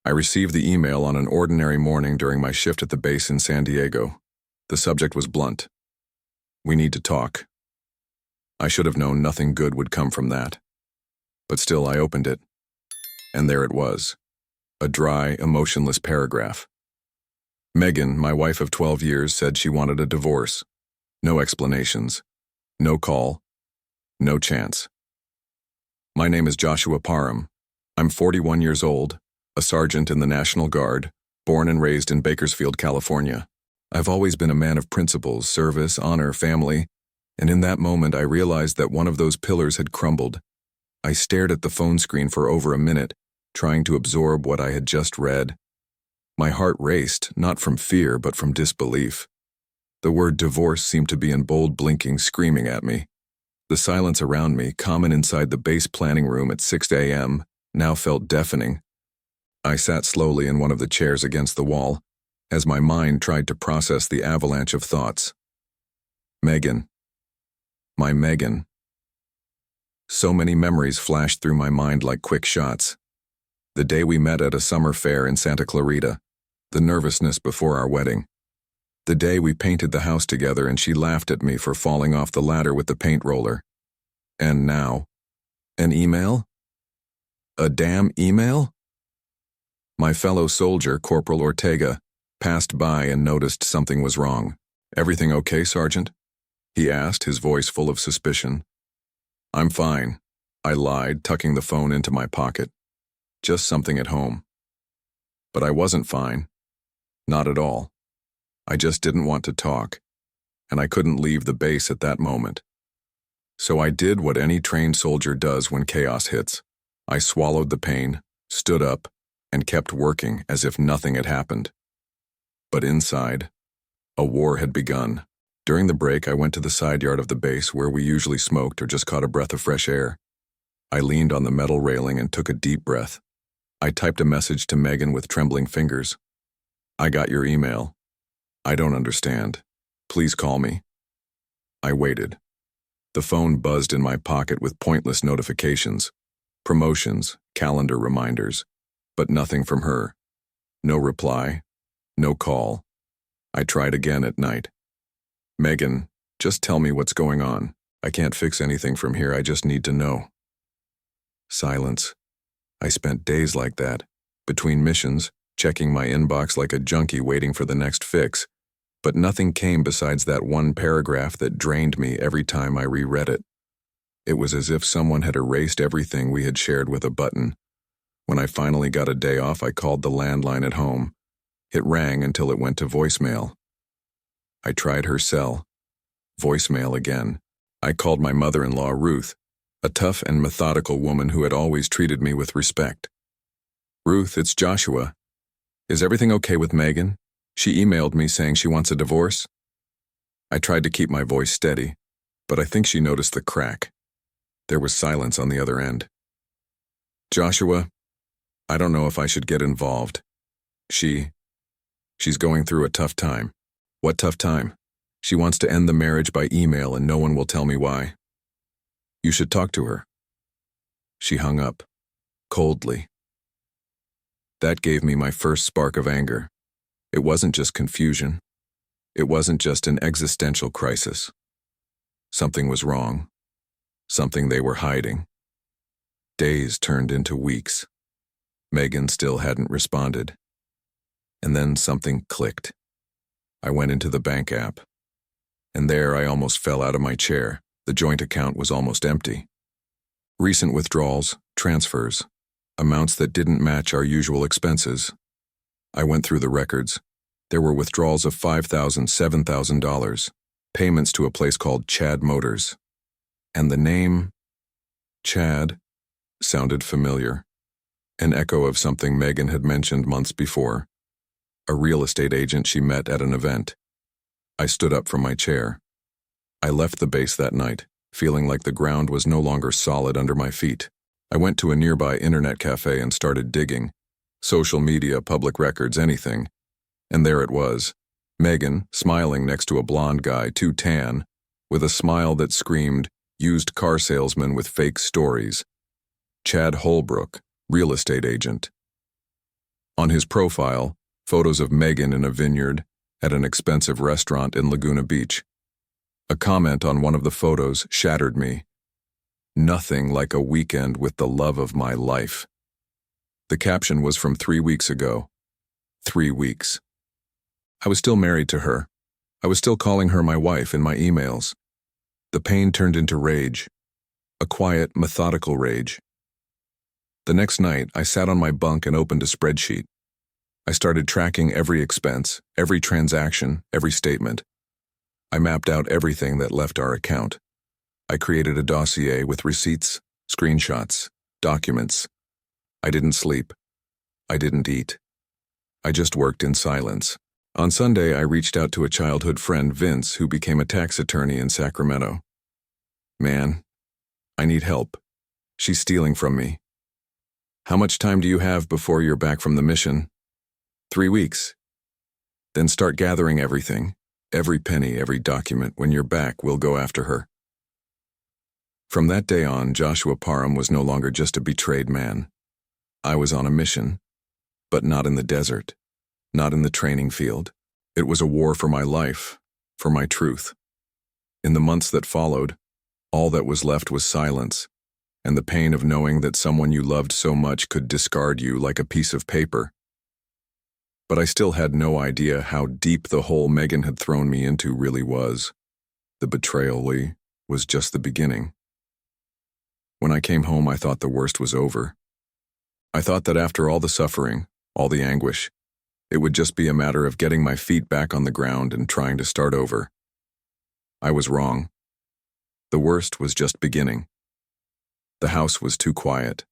I received the email on an ordinary morning during my shift at the base in San Diego. The subject was blunt. We need to talk. I should have known nothing good would come from that. But still, I opened it. And there it was. A dry, emotionless paragraph. Megan, my wife of 12 years, said she wanted a divorce. No explanations. No call. No chance. My name is Joshua Parham. I'm 41 years old, a sergeant in the National Guard, born and raised in Bakersfield, California. I've always been a man of principles, service, honor, family, and in that moment I realized that one of those pillars had crumbled. I stared at the phone screen for over a minute, trying to absorb what I had just read. My heart raced, not from fear, but from disbelief. The word divorce seemed to be in bold blinking, screaming at me. The silence around me, common inside the base planning room at 6 a.m., now felt deafening. I sat slowly in one of the chairs against the wall, as my mind tried to process the avalanche of thoughts. Megan. My Megan. So many memories flashed through my mind like quick shots. The day we met at a summer fair in Santa Clarita, the nervousness before our wedding. The day we painted the house together and she laughed at me for falling off the ladder with the paint roller. And now, an email? A damn email? My fellow soldier, Corporal Ortega, passed by and noticed something was wrong. "Everything okay, Sergeant?" he asked, his voice full of suspicion. "I'm fine," I lied, tucking the phone into my pocket. "Just something at home." But I wasn't fine. Not at all. I just didn't want to talk, and I couldn't leave the base at that moment. So I did what any trained soldier does when chaos hits. I swallowed the pain, stood up, and kept working as if nothing had happened. But inside, a war had begun. During the break, I went to the side yard of the base where we usually smoked or just caught a breath of fresh air. I leaned on the metal railing and took a deep breath. I typed a message to Megan with trembling fingers. "I got your email. I don't understand. Please call me." I waited. The phone buzzed in my pocket with pointless notifications, promotions, calendar reminders, but nothing from her. No reply, no call. I tried again at night. "Megan, just tell me what's going on. I can't fix anything from here, I just need to know." Silence. I spent days like that, between missions, checking my inbox like a junkie waiting for the next fix, but nothing came besides that one paragraph that drained me every time I reread it. It was as if someone had erased everything we had shared with a button. When I finally got a day off, I called the landline at home. It rang until it went to voicemail. I tried her cell. Voicemail again. I called my mother-in-law, Ruth, a tough and methodical woman who had always treated me with respect. "Ruth, it's Joshua. Is everything okay with Megan? She emailed me saying she wants a divorce." I tried to keep my voice steady, but I think she noticed the crack. There was silence on the other end. "Joshua, I don't know if I should get involved. She's going through a tough time." "What tough time?" "She wants to end the marriage by email and no one will tell me why." "You should talk to her." She hung up, coldly. That gave me my first spark of anger. It wasn't just confusion. It wasn't just an existential crisis. Something was wrong. Something they were hiding. Days turned into weeks. Megan still hadn't responded. And then something clicked. I went into the bank app. And there I almost fell out of my chair. The joint account was almost empty. Recent withdrawals, transfers, amounts that didn't match our usual expenses. I went through the records. There were withdrawals of $5,000, $7,000, payments to a place called Chad Motors. And the name, Chad, sounded familiar. An echo of something Megan had mentioned months before. A real estate agent she met at an event. I stood up from my chair. I left the base that night, feeling like the ground was no longer solid under my feet. I went to a nearby internet cafe and started digging. Social media, public records, anything. And there it was. Megan, smiling next to a blonde guy, too tan, with a smile that screamed, "Used car salesman with fake stories." Chad Holbrook, real estate agent. On On his profile, photos of Megan in a vineyard at an expensive restaurant in Laguna Beach. A comment on one of the photos shattered me. Nothing like a weekend with the love of my life. The caption was from 3 weeks ago. 3 weeks. I was still married to her. I was still calling her my wife in my emails. The pain turned into rage. A quiet, methodical rage. The next night, I sat on my bunk and opened a spreadsheet. I started tracking every expense, every transaction, every statement. I mapped out everything that left our account. I created a dossier with receipts, screenshots, documents. I didn't sleep. I didn't eat. I just worked in silence. On Sunday, I reached out to a childhood friend, Vince, who became a tax attorney in Sacramento. Man, I need help. She's stealing from me. How much time do you have before you're back from the mission? 3 weeks. Then start gathering everything. Every penny, every document. When you're back, we'll go after her. From that day on, Joshua Parham was no longer just a betrayed man. I was on a mission, but not in the desert, not in the training field. It was a war for my life, for my truth. In the months that followed, all that was left was silence, and the pain of knowing that someone you loved so much could discard you like a piece of paper. But I still had no idea how deep the hole Megan had thrown me into really was. The betrayal was just the beginning. When I came home, I thought the worst was over. I thought that after all the suffering, all the anguish, it would just be a matter of getting my feet back on the ground and trying to start over. I was wrong. The worst was just beginning. The house was too quiet.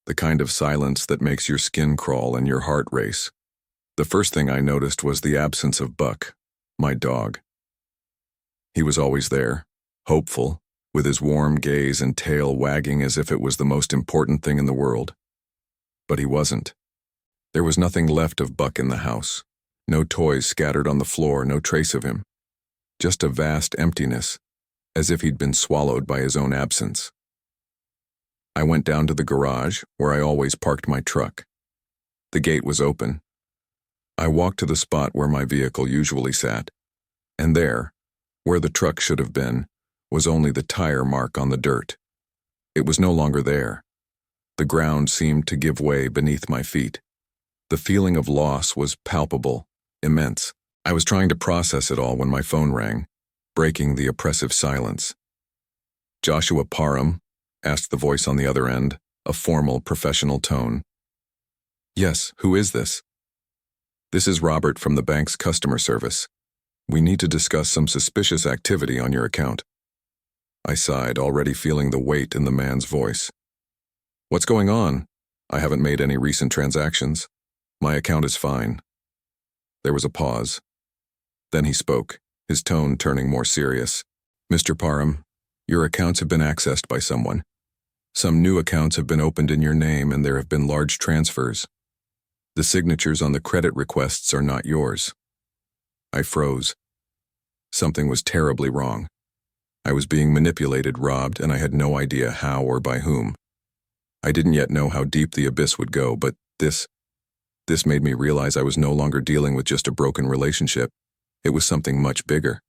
The kind of silence that makes your skin crawl and your heart race. The first thing I noticed was the absence of Buck, my dog. He was always there, hopeful, with his warm gaze and tail wagging as if it was the most important thing in the world. But he wasn't. There was nothing left of Buck in the house. No toys scattered on the floor, no trace of him. Just a vast emptiness, as if he'd been swallowed by his own absence. I went down to the garage, where I always parked my truck. The gate was open. I walked to the spot where my vehicle usually sat, and there, where the truck should have been, was only the tire mark on the dirt. It was no longer there. The ground seemed to give way beneath my feet. The feeling of loss was palpable, immense. I was trying to process it all when my phone rang, breaking the oppressive silence. "Joshua Parham?" asked the voice on the other end, a formal, professional tone. "Yes, who is this?" "This is Robert from the bank's customer service. We need to discuss some suspicious activity on your account." I sighed, already feeling the weight in the man's voice. "What's going on? I haven't made any recent transactions. My account is fine." There was a pause. Then he spoke, his tone turning more serious. "Mr. Parham, your accounts have been accessed by someone. Some new accounts have been opened in your name and there have been large transfers. The signatures on the credit requests are not yours." I froze. Something was terribly wrong. I was being manipulated, robbed, and I had no idea how or by whom. I didn't yet know how deep the abyss would go, but this made me realize I was no longer dealing with just a broken relationship. It was something much bigger.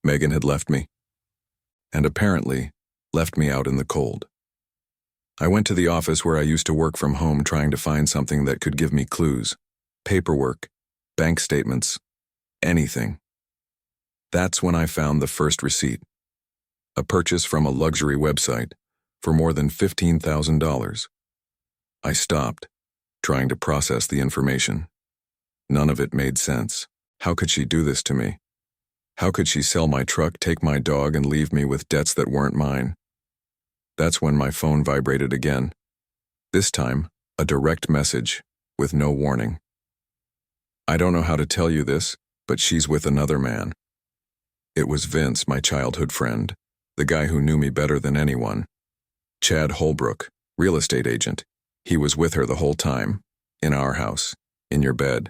Megan had left me, and apparently left me out in the cold. I went to the office where I used to work from home, trying to find something that could give me clues. Paperwork, bank statements, anything. That's when I found the first receipt. A purchase from a luxury website for more than $15,000. I stopped, trying to process the information. None of it made sense. How could she do this to me? How could she sell my truck, take my dog, and leave me with debts that weren't mine? That's when my phone vibrated again. This time, a direct message, with no warning. "I don't know how to tell you this, but she's with another man." It was Vince, my childhood friend, the guy who knew me better than anyone. Chad Holbrook, real estate agent. He was with her the whole time, in our house, in your bed.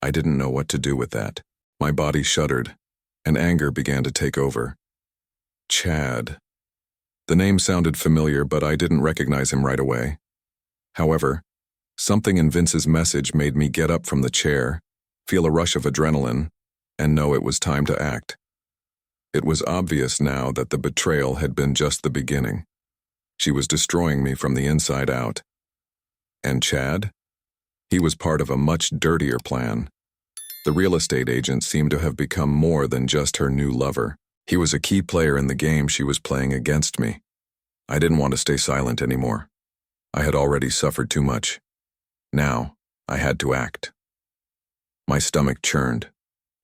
I didn't know what to do with that. My body shuddered, and anger began to take over. Chad. The name sounded familiar, but I didn't recognize him right away. However, Something in Vince's message made me get up from the chair, feel a rush of adrenaline, and know it was time to act. It was obvious now that the betrayal had been just the beginning. She was destroying me from the inside out. And Chad? He was part of a much dirtier plan. The real estate agent seemed to have become more than just her new lover. He was a key player in the game she was playing against me. I didn't want to stay silent anymore. I had already suffered too much. Now, I had to act. My stomach churned,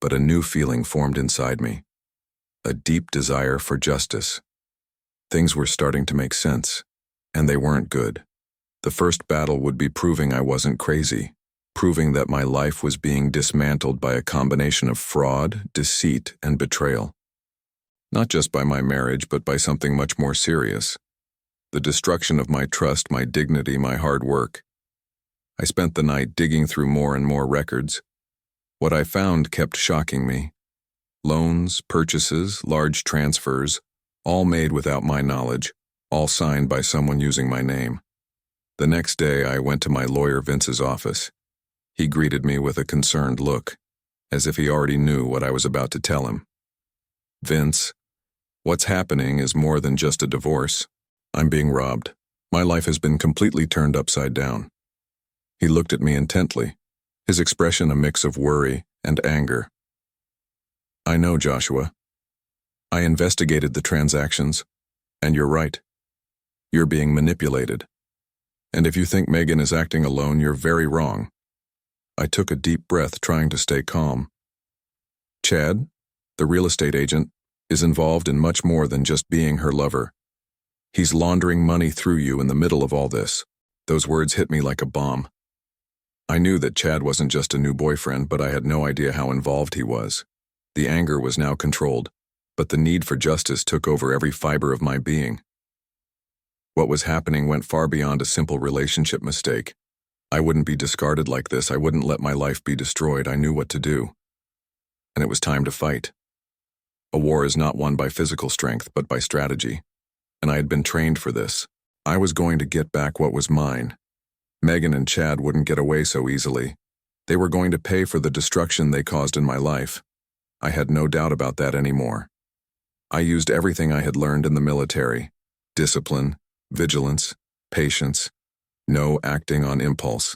but a new feeling formed inside me. A deep desire for justice. Things were starting to make sense, and they weren't good. The first battle would be proving I wasn't crazy, proving that my life was being dismantled by a combination of fraud, deceit, and betrayal. Not just by my marriage, but by something much more serious. The destruction of my trust, my dignity, my hard work. I spent the night digging through more and more records. What I found kept shocking me. Loans, purchases, large transfers, all made without my knowledge, all signed by someone using my name. The next day, I went to my lawyer Vince's office. He greeted me with a concerned look, as if he already knew what I was about to tell him. "Vince, what's happening is more than just a divorce. I'm being robbed. My life has been completely turned upside down." He looked at me intently, his expression a mix of worry and anger. "I know, Joshua. I investigated the transactions, and you're right. You're being manipulated. And if you think Megan is acting alone, you're very wrong." I took a deep breath, trying to stay calm. "Chad, the real estate agent, is involved in much more than just being her lover. He's laundering money through you in the middle of all this." Those words hit me like a bomb. I knew that Chad wasn't just a new boyfriend, but I had no idea how involved he was. The anger was now controlled, but the need for justice took over every fiber of my being. What was happening went far beyond a simple relationship mistake. I wouldn't be discarded like this. I wouldn't let my life be destroyed. I knew what to do. And it was time to fight. A war is not won by physical strength, but by strategy. And I had been trained for this. I was going to get back what was mine. Megan and Chad wouldn't get away so easily. They were going to pay for the destruction they caused in my life. I had no doubt about that anymore. I used everything I had learned in the military: discipline, vigilance, patience, no acting on impulse.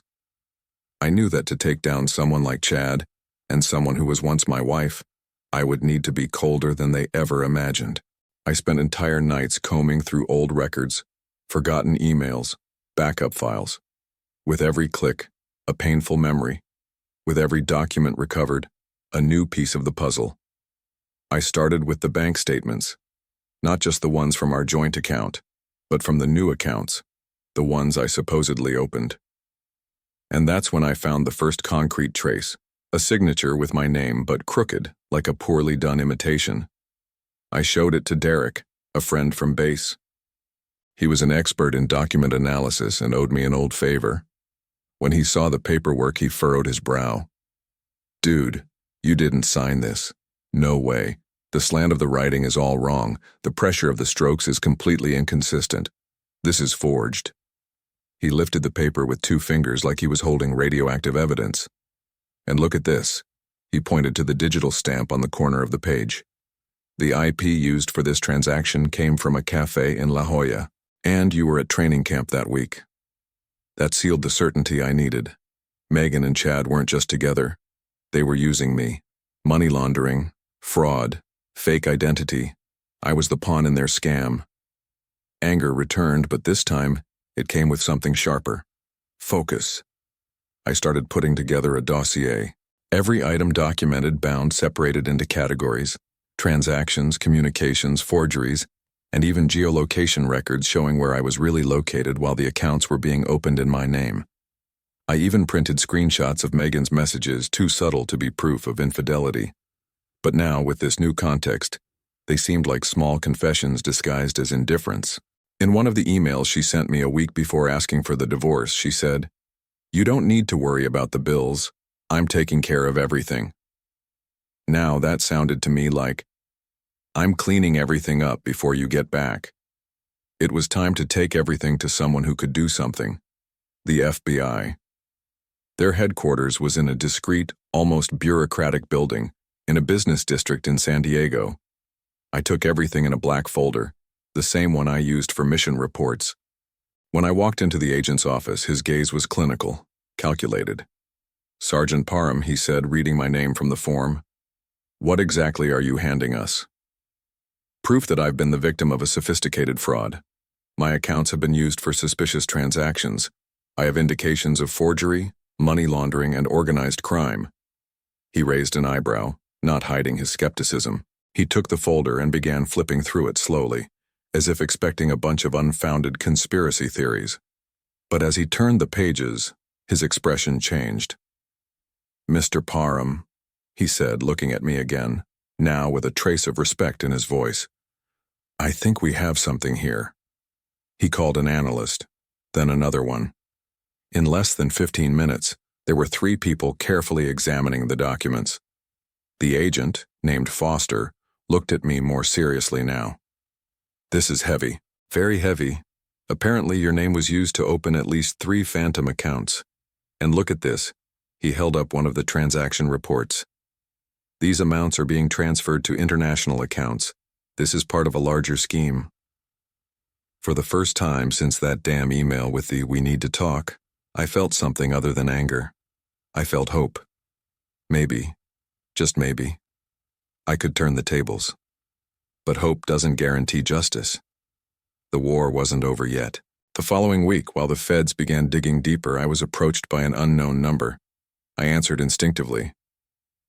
I knew that to take down someone like Chad, and someone who was once my wife, I would need to be colder than they ever imagined. I spent entire nights combing through old records, forgotten emails, backup files. With every click, a painful memory. With every document recovered, a new piece of the puzzle. I started with the bank statements, not just the ones from our joint account, but from the new accounts, the ones I supposedly opened. And that's when I found the first concrete trace, a signature with my name but crooked, like a poorly done imitation. I showed it to Derek, a friend from base. He was an expert in document analysis and owed me an old favor. When he saw the paperwork, he furrowed his brow. "Dude, you didn't sign this. No way. The slant of the writing is all wrong. The pressure of the strokes is completely inconsistent. This is forged." He lifted the paper with 2 fingers like he was holding radioactive evidence. "And look at this." He pointed to the digital stamp on the corner of the page. "The IP used for this transaction came from a cafe in La Jolla, and you were at training camp that week." That sealed the certainty I needed. Megan and Chad weren't just together. They were using me. Money laundering, fraud, fake identity. I was the pawn in their scam. Anger returned, but this time, it came with something sharper. Focus. I started putting together a dossier. Every item documented, bound, separated into categories: transactions, communications, forgeries, and even geolocation records showing where I was really located while the accounts were being opened in my name. I even printed screenshots of Megan's messages, too subtle to be proof of infidelity. But now, with this new context, they seemed like small confessions disguised as indifference. In one of the emails she sent me a week before asking for the divorce, she said, "You don't need to worry about the bills. I'm taking care of everything." Now that sounded to me like, "I'm cleaning everything up before you get back." It was time to take everything to someone who could do something. The FBI. Their headquarters was in a discreet, almost bureaucratic building in a business district in San Diego. I took everything in a black folder, the same one I used for mission reports. When I walked into the agent's office, his gaze was clinical, calculated. "Sergeant Parham," he said, reading my name from the form. "What exactly are you handing us?" "Proof that I've been the victim of a sophisticated fraud. My accounts have been used for suspicious transactions. I have indications of forgery, money laundering, and organized crime." He raised an eyebrow, not hiding his skepticism. He took the folder and began flipping through it slowly, as if expecting a bunch of unfounded conspiracy theories. But as he turned the pages, his expression changed. "Mr. Parham," he said, looking at me again, now with a trace of respect in his voice, "I think we have something here." He called an analyst, then another one. In less than 15 minutes, there were 3 people carefully examining the documents. The agent, named Foster, looked at me more seriously now. "This is heavy, very heavy. Apparently your name was used to open at least 3 phantom accounts. And look at this." He held up one of the transaction reports. "These amounts are being transferred to international accounts. This is part of a larger scheme." For the first time since that damn email with the "we need to talk," I felt something other than anger. I felt hope. Maybe, just maybe, I could turn the tables. But hope doesn't guarantee justice. The war wasn't over yet. The following week, while the feds began digging deeper, I was approached by an unknown number. I answered instinctively.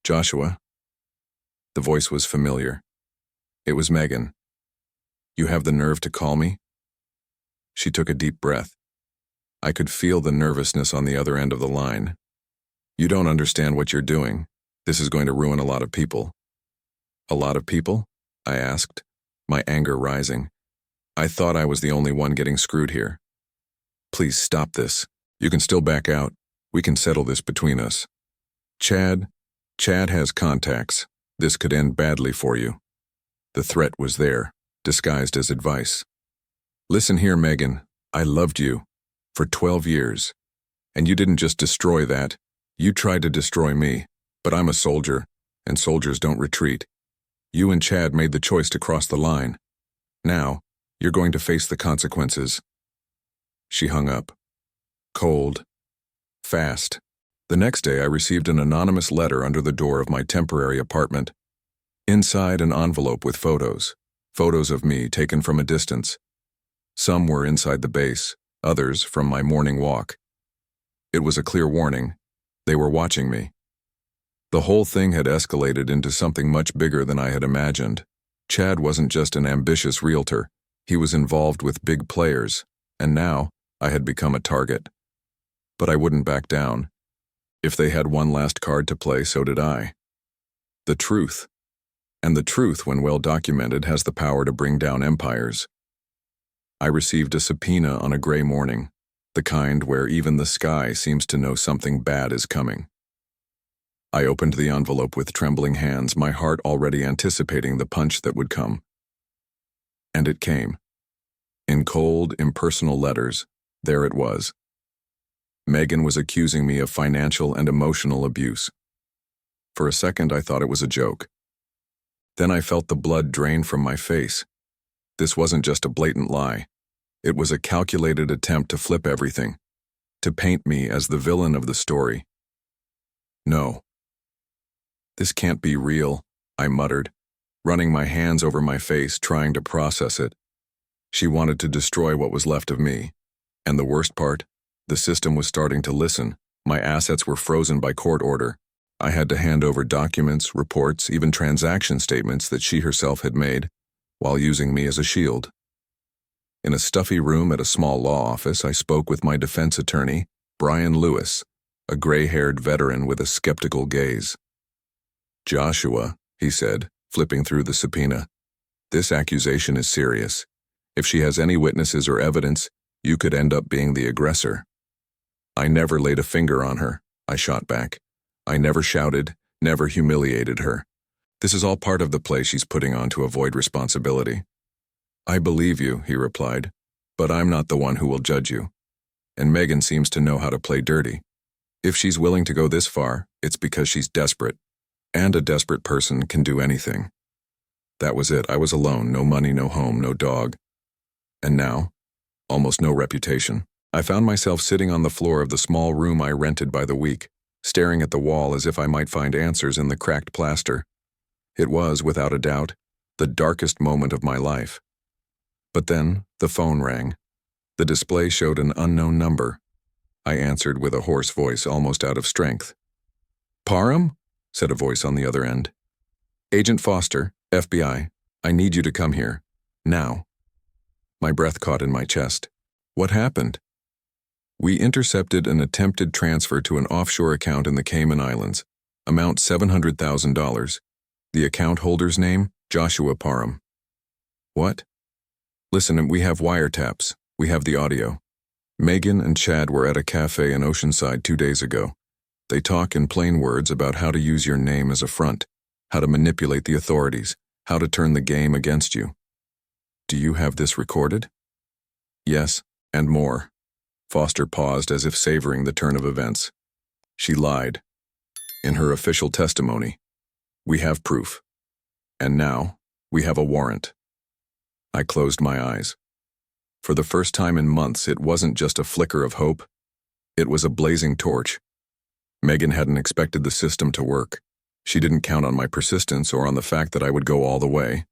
"Joshua?" The voice was familiar. It was Megan. "You have the nerve to call me?" She took a deep breath. I could feel the nervousness on the other end of the line. "You don't understand what you're doing. This is going to ruin a lot of people." "A lot of people?" I asked, my anger rising. I thought I was the only one getting screwed here. "Please stop this. You can still back out. We can settle this between us. Chad has contacts. This could end badly for you." The threat was there, disguised as advice. "Listen here, Megan. I loved you. For 12 years. And you didn't just destroy that. You tried to destroy me. But I'm a soldier, and soldiers don't retreat. You and Chad made the choice to cross the line. Now, you're going to face the consequences." She hung up. Cold. Fast. The next day I received an anonymous letter under the door of my temporary apartment. Inside, an envelope with photos. Photos of me taken from a distance. Some were inside the base, others from my morning walk. It was a clear warning. They were watching me. The whole thing had escalated into something much bigger than I had imagined. Chad wasn't just an ambitious realtor. He was involved with big players, and now I had become a target. But I wouldn't back down. If they had one last card to play, so did I. The truth. And the truth, when well documented, has the power to bring down empires. I received a subpoena on a gray morning, the kind where even the sky seems to know something bad is coming. I opened the envelope with trembling hands, my heart already anticipating the punch that would come. And it came. In cold, impersonal letters, there it was. Megan was accusing me of financial and emotional abuse. For a second, I thought it was a joke. Then I felt the blood drain from my face. This wasn't just a blatant lie. It was a calculated attempt to flip everything, to paint me as the villain of the story. "No. This can't be real," I muttered, running my hands over my face, trying to process it. She wanted to destroy what was left of me. And the worst part, the system was starting to listen. My assets were frozen by court order. I had to hand over documents, reports, even transaction statements that she herself had made, while using me as a shield. In a stuffy room at a small law office, I spoke with my defense attorney, Brian Lewis, a gray-haired veteran with a skeptical gaze. "Joshua," he said, flipping through the subpoena, "this accusation is serious. If she has any witnesses or evidence, you could end up being the aggressor." "I never laid a finger on her," I shot back. "I never shouted, never humiliated her. This is all part of the play she's putting on to avoid responsibility." "I believe you," he replied, "but I'm not the one who will judge you. And Megan seems to know how to play dirty. If she's willing to go this far, it's because she's desperate. And a desperate person can do anything. That was it. I was alone, no money, no home, no dog. And now, almost no reputation. I found myself sitting on the floor of the small room I rented by the week, staring at the wall as if I might find answers in the cracked plaster. It was, without a doubt, the darkest moment of my life. But then, the phone rang. The display showed an unknown number. I answered with a hoarse voice almost out of strength. "Parham?" said a voice on the other end. "Agent Foster, FBI. I need you to come here. Now." My breath caught in my chest. What happened? "We intercepted an attempted transfer to an offshore account in the Cayman Islands. Amount $700,000. The account holder's name, Joshua Parham." "What?" "Listen, we have wiretaps. We have the audio. Megan and Chad were at a cafe in Oceanside 2 days ago. They talk in plain words about how to use your name as a front, how to manipulate the authorities, how to turn the game against you. Do you have this recorded?" "Yes, and more." Foster paused as if savoring the turn of events. She lied. In her official testimony, "We have proof. And now, we have a warrant." I closed my eyes. For the first time in months, it wasn't just a flicker of hope. It was a blazing torch. Megan hadn't expected the system to work. She didn't count on my persistence or on the fact that I would go all the way.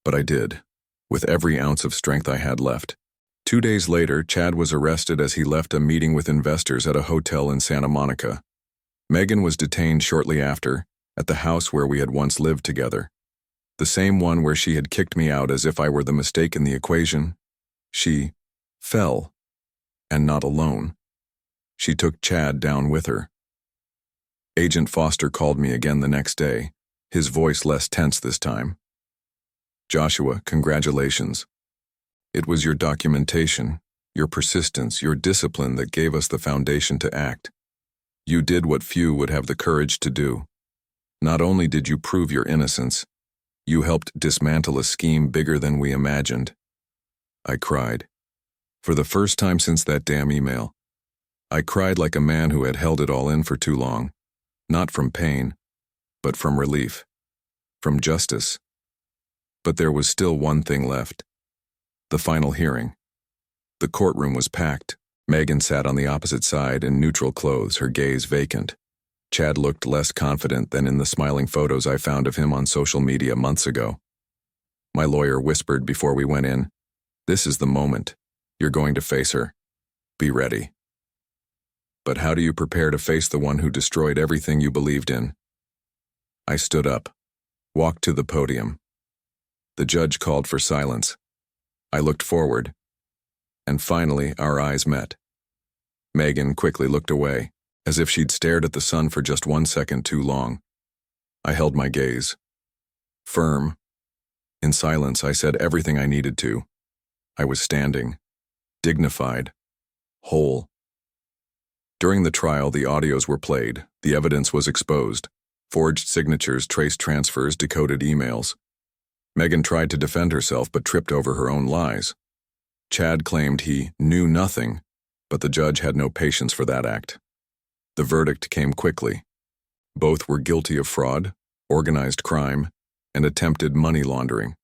But I did, with every ounce of strength I had left. 2 days later, Chad was arrested as he left a meeting with investors at a hotel in Santa Monica. Megan was detained shortly after, at the house where we had once lived together. The same one where she had kicked me out as if I were the mistake in the equation. She fell, and not alone. She took Chad down with her. Agent Foster called me again the next day, his voice less tense this time. "Joshua, congratulations. It was your documentation, your persistence, your discipline that gave us the foundation to act. You did what few would have the courage to do. Not only did you prove your innocence, you helped dismantle a scheme bigger than we imagined." I cried. For the first time since that damn email. I cried like a man who had held it all in for too long. Not from pain, but from relief. From justice. But there was still one thing left. The final hearing. The courtroom was packed. Megan sat on the opposite side in neutral clothes, her gaze vacant. Chad looked less confident than in the smiling photos I found of him on social media months ago. My lawyer whispered before we went in, "This is the moment. You're going to face her. Be ready." But how do you prepare to face the one who destroyed everything you believed in? I stood up, walked to the podium. The judge called for silence. I looked forward, and finally our eyes met. Megan quickly looked away, as if she'd stared at the sun for just 1 second too long. I held my gaze. Firm. In silence, I said everything I needed to. I was standing, dignified, whole. During the trial, the audios were played, the evidence was exposed, forged signatures, traced transfers, decoded emails. Megan tried to defend herself but tripped over her own lies. Chad claimed he knew nothing, but the judge had no patience for that act. The verdict came quickly. Both were guilty of fraud, organized crime, and attempted money laundering,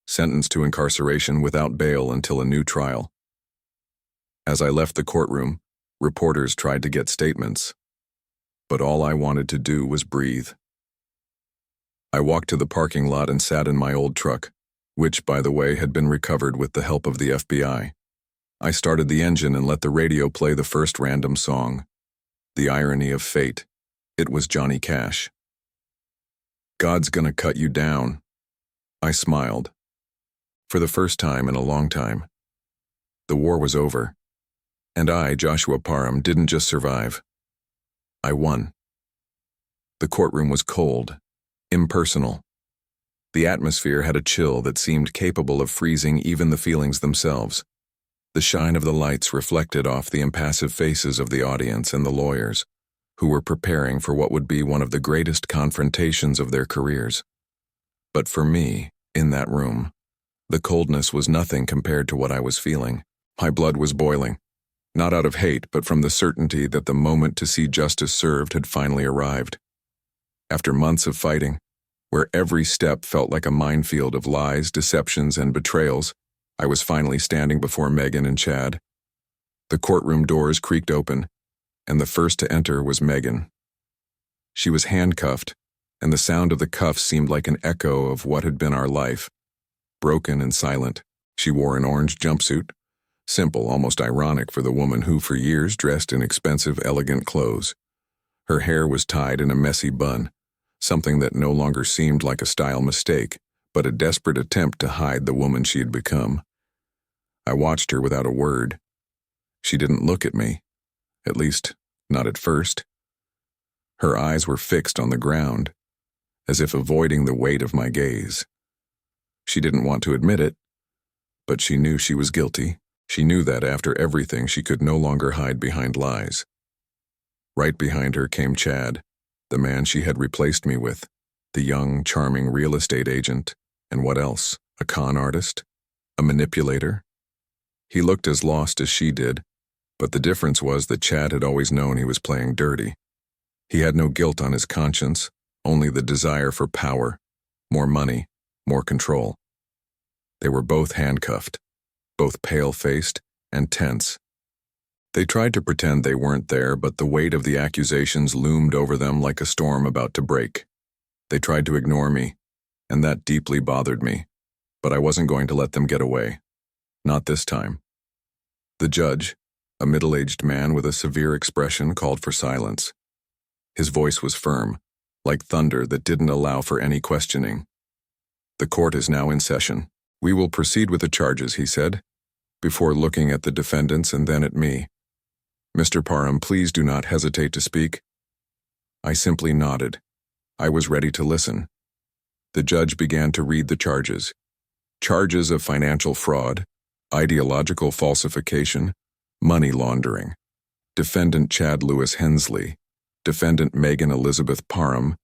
sentenced to incarceration without bail until a new trial. As I left the courtroom, reporters tried to get statements, but all I wanted to do was breathe. I walked to the parking lot and sat in my old truck, which, by the way, had been recovered with the help of the FBI. I started the engine and let the radio play the first random song. The irony of fate. It was Johnny Cash. "God's gonna cut you down." I smiled. For the first time in a long time. The war was over. And I, Joshua Parham, didn't just survive. I won. The courtroom was cold, impersonal. The atmosphere had a chill that seemed capable of freezing even the feelings themselves. The shine of the lights reflected off the impassive faces of the audience and the lawyers, who were preparing for what would be one of the greatest confrontations of their careers. But for me, in that room, the coldness was nothing compared to what I was feeling. My blood was boiling. Not out of hate, but from the certainty that the moment to see justice served had finally arrived. After months of fighting, where every step felt like a minefield of lies, deceptions, and betrayals, I was finally standing before Megan and Chad. The courtroom doors creaked open, and the first to enter was Megan. She was handcuffed, and the sound of the cuffs seemed like an echo of what had been our life, broken and silent. She wore an orange jumpsuit, simple, almost ironic for the woman who for years dressed in expensive, elegant clothes. Her hair was tied in a messy bun, something that no longer seemed like a style mistake, but a desperate attempt to hide the woman she had become. I watched her without a word. She didn't look at me, at least, not at first. Her eyes were fixed on the ground, as if avoiding the weight of my gaze. She didn't want to admit it, but she knew she was guilty. She knew that after everything she could no longer hide behind lies. Right behind her came Chad, the man she had replaced me with, the young, charming real estate agent, and what else? A con artist? A manipulator? He looked as lost as she did, but the difference was that Chad had always known he was playing dirty. He had no guilt on his conscience, only the desire for power, more money, more control. They were both handcuffed, both pale-faced and tense. They tried to pretend they weren't there, but the weight of the accusations loomed over them like a storm about to break. They tried to ignore me, and that deeply bothered me, but I wasn't going to let them get away. Not this time. The judge, a middle-aged man with a severe expression, called for silence. His voice was firm, like thunder that didn't allow for any questioning. The court is now in session. We will proceed with the charges, he said, before looking at the defendants and then at me. Mr. Parham, please do not hesitate to speak. I simply nodded. I was ready to listen. The judge began to read the charges. Charges of financial fraud, ideological falsification, money laundering. Defendant Chad Lewis Hensley, defendant Megan Elizabeth Parham,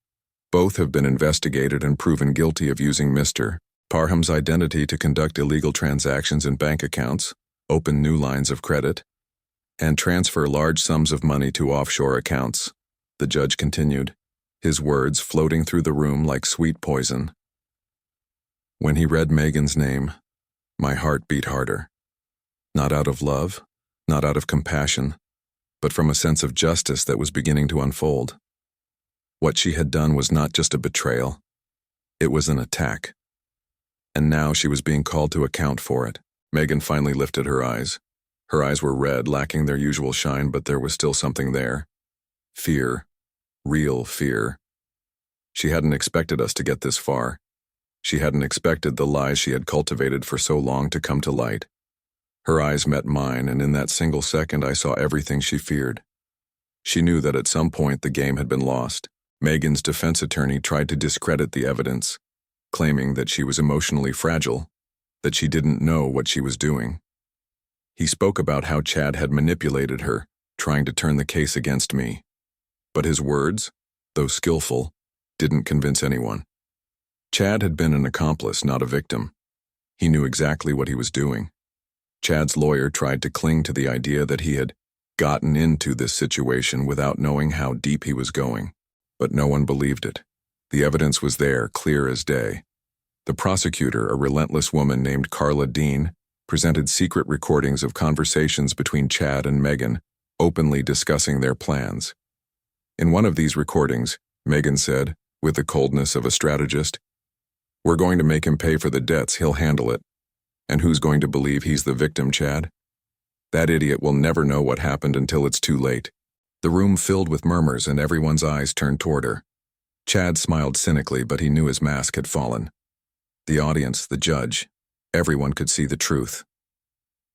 both have been investigated and proven guilty of using Mr. Parham's identity to conduct illegal transactions in bank accounts, open new lines of credit, and transfer large sums of money to offshore accounts, the judge continued, his words floating through the room like sweet poison. When he read Megan's name, my heart beat harder. Not out of love, not out of compassion, but from a sense of justice that was beginning to unfold. What she had done was not just a betrayal, it was an attack. And now she was being called to account for it. Megan finally lifted her eyes. Her eyes were red, lacking their usual shine, but there was still something there. Fear. Real fear. She hadn't expected us to get this far. She hadn't expected the lies she had cultivated for so long to come to light. Her eyes met mine, and in that single second I saw everything she feared. She knew that at some point the game had been lost. Megan's defense attorney tried to discredit the evidence, claiming that she was emotionally fragile, that she didn't know what she was doing. He spoke about how Chad had manipulated her, trying to turn the case against me. But his words, though skillful, didn't convince anyone. Chad had been an accomplice, not a victim. He knew exactly what he was doing. Chad's lawyer tried to cling to the idea that he had gotten into this situation without knowing how deep he was going, but no one believed it. The evidence was there, clear as day. The prosecutor, a relentless woman named Carla Dean, presented secret recordings of conversations between Chad and Megan, openly discussing their plans. In one of these recordings, Megan said, with the coldness of a strategist, "We're going to make him pay for the debts, he'll handle it. And who's going to believe he's the victim, Chad? That idiot will never know what happened until it's too late." The room filled with murmurs and everyone's eyes turned toward her. Chad smiled cynically, but he knew his mask had fallen. The audience, the judge, everyone could see the truth.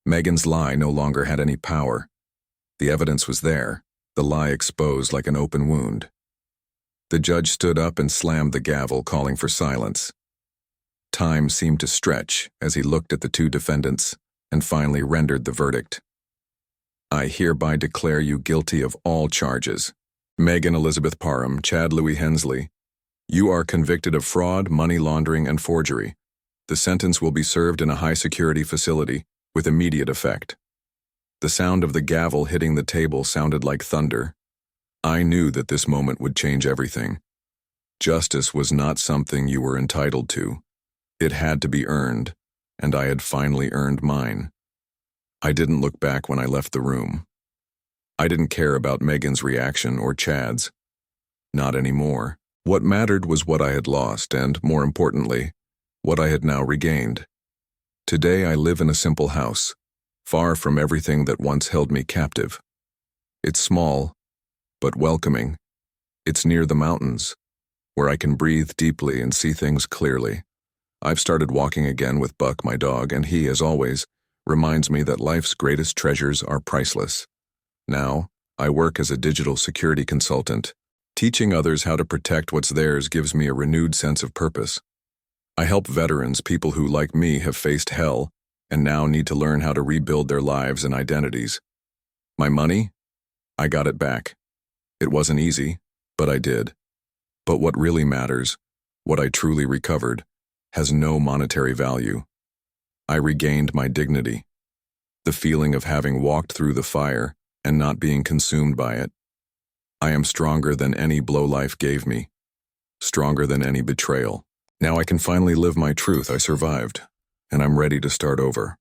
Megan's lie no longer had any power. The evidence was there, the lie exposed like an open wound. The judge stood up and slammed the gavel, calling for silence. Time seemed to stretch as he looked at the two defendants and finally rendered the verdict. "I hereby declare you guilty of all charges. Megan Elizabeth Parham, Chad Louis Hensley, you are convicted of fraud, money laundering, and forgery. The sentence will be served in a high-security facility with immediate effect." The sound of the gavel hitting the table sounded like thunder. I knew that this moment would change everything. Justice was not something you were entitled to. It had to be earned, and I had finally earned mine. I didn't look back when I left the room. I didn't care about Megan's reaction or Chad's. Not anymore. What mattered was what I had lost and, more importantly, what I had now regained. Today I live in a simple house, far from everything that once held me captive. It's small, but welcoming. It's near the mountains, where I can breathe deeply and see things clearly. I've started walking again with Buck, my dog, and he, as always, reminds me that life's greatest treasures are priceless. Now, I work as a digital security consultant. Teaching others how to protect what's theirs gives me a renewed sense of purpose. I help veterans, people who, like me, have faced hell and now need to learn how to rebuild their lives and identities. My money? I got it back. It wasn't easy, but I did. But what really matters, what I truly recovered, has no monetary value. I regained my dignity, the feeling of having walked through the fire and not being consumed by it. I am stronger than any blow life gave me, stronger than any betrayal. Now I can finally live my truth. I survived, and I'm ready to start over.